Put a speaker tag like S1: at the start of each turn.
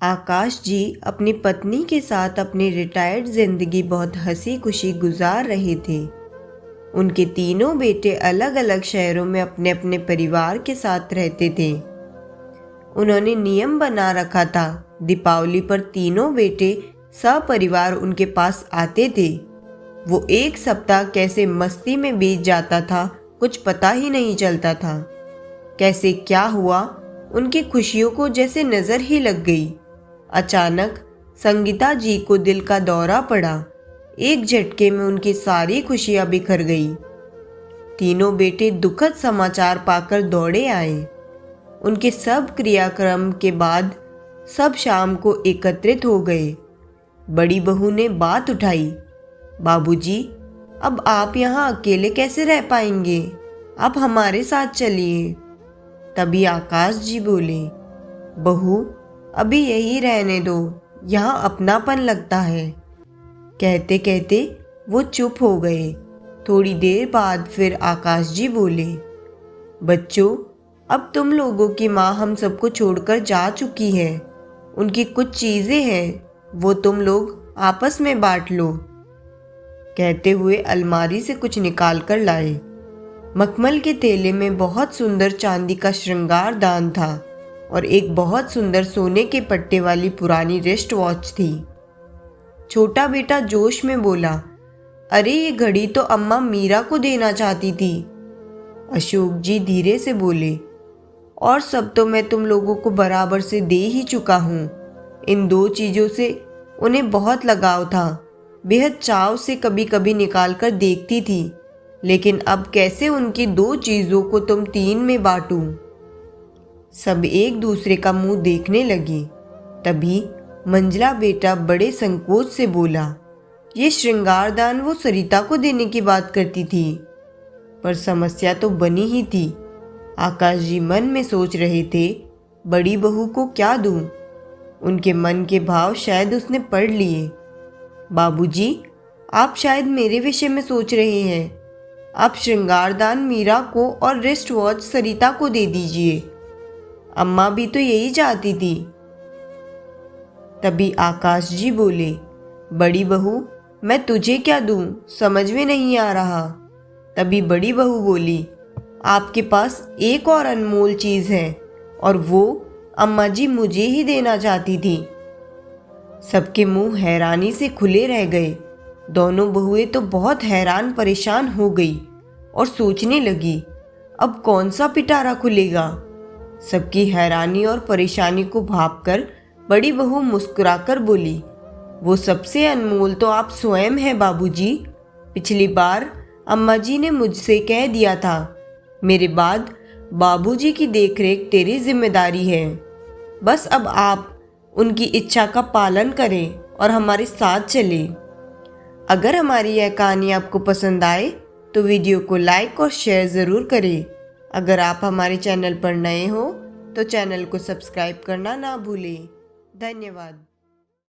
S1: आकाश जी अपनी पत्नी के साथ अपनी रिटायर्ड जिंदगी बहुत हंसी खुशी गुजार रहे थे। उनके तीनों बेटे अलग अलग शहरों में अपने अपने परिवार के साथ रहते थे। उन्होंने नियम बना रखा था, दीपावली पर तीनों बेटे सपरिवार उनके पास आते थे। वो एक सप्ताह कैसे मस्ती में बीत जाता था, कुछ पता ही नहीं चलता था। कैसे क्या हुआ, उनकी खुशियों को जैसे नजर ही लग गई। अचानक संगीता जी को दिल का दौरा पड़ा। एक झटके में उनकी सारी खुशियां बिखर गई। तीनों बेटे दुखद समाचार पाकर दौड़े आए। उनके सब क्रियाक्रम के बाद सब शाम को एकत्रित हो गए। बड़ी बहू ने बात उठाई, बाबूजी, अब आप यहाँ अकेले कैसे रह पाएंगे? आप हमारे साथ चलिए। तभी आकाश जी बोले, बहू, अभी यही रहने दो, यहाँ अपनापन लगता है। कहते कहते वो चुप हो गए। थोड़ी देर बाद फिर आकाश जी बोले, बच्चों, अब तुम लोगों की माँ हम सबको छोड़कर जा चुकी है। उनकी कुछ चीज़ें हैं, वो तुम लोग आपस में बांट लो। कहते हुए अलमारी से कुछ निकाल कर लाए। मखमल के थैले में बहुत सुंदर चांदी का श्रृंगार दान था और एक बहुत सुंदर सोने के पट्टे वाली पुरानी रिस्ट वॉच थी। छोटा बेटा जोश में बोला, अरे ये घड़ी तो अम्मा मीरा को देना चाहती थी। अशोक जी धीरे से बोले, और सब तो मैं तुम लोगों को बराबर से दे ही चुका हूँ। इन दो चीज़ों से उन्हें बहुत लगाव था। बेहद चाव से कभी कभी निकाल कर देखती थी, लेकिन अब कैसे उनकी दो चीज़ों को तुम तीन में बांटूं? सब एक दूसरे का मुंह देखने लगे। तभी मंजला बेटा बड़े संकोच से बोला, ये श्रृंगारदान वो सरिता को देने की बात करती थी। पर समस्या तो बनी ही थी। आकाश जी मन में सोच रहे थे, बड़ी बहू को क्या दूं? उनके मन के भाव शायद उसने पढ़ लिए। बाबूजी, आप शायद मेरे विषय में सोच रहे हैं। आप श्रृंगारदान मीरा को और रिस्ट वॉच सरिता को दे दीजिए। अम्मा भी तो यही चाहती थी। तभी आकाश जी बोले, बड़ी बहू, मैं तुझे क्या दूं, समझ में नहीं आ रहा। तभी बड़ी बहू बोली, आपके पास एक और अनमोल चीज़ है और वो अम्मा जी मुझे ही देना चाहती थी। सबके मुंह हैरानी से खुले रह गए। दोनों बहुएं तो बहुत हैरान परेशान हो गई और सोचने लगी, अब कौन सा पिटारा खुलेगा। सबकी हैरानी और परेशानी को भांपकर बड़ी बहू मुस्कुराकर बोली, वो सबसे अनमोल तो आप स्वयं हैं बाबूजी। पिछली बार अम्मा जी ने मुझसे कह दिया था, मेरे बाद बाबूजी की देखरेख तेरी जिम्मेदारी है। बस अब आप उनकी इच्छा का पालन करें और हमारे साथ चलें। अगर हमारी यह कहानी आपको पसंद आए तो वीडियो को लाइक और शेयर ज़रूर करें। अगर आप हमारे चैनल पर नए हो तो चैनल को सब्सक्राइब करना ना भूलें। धन्यवाद।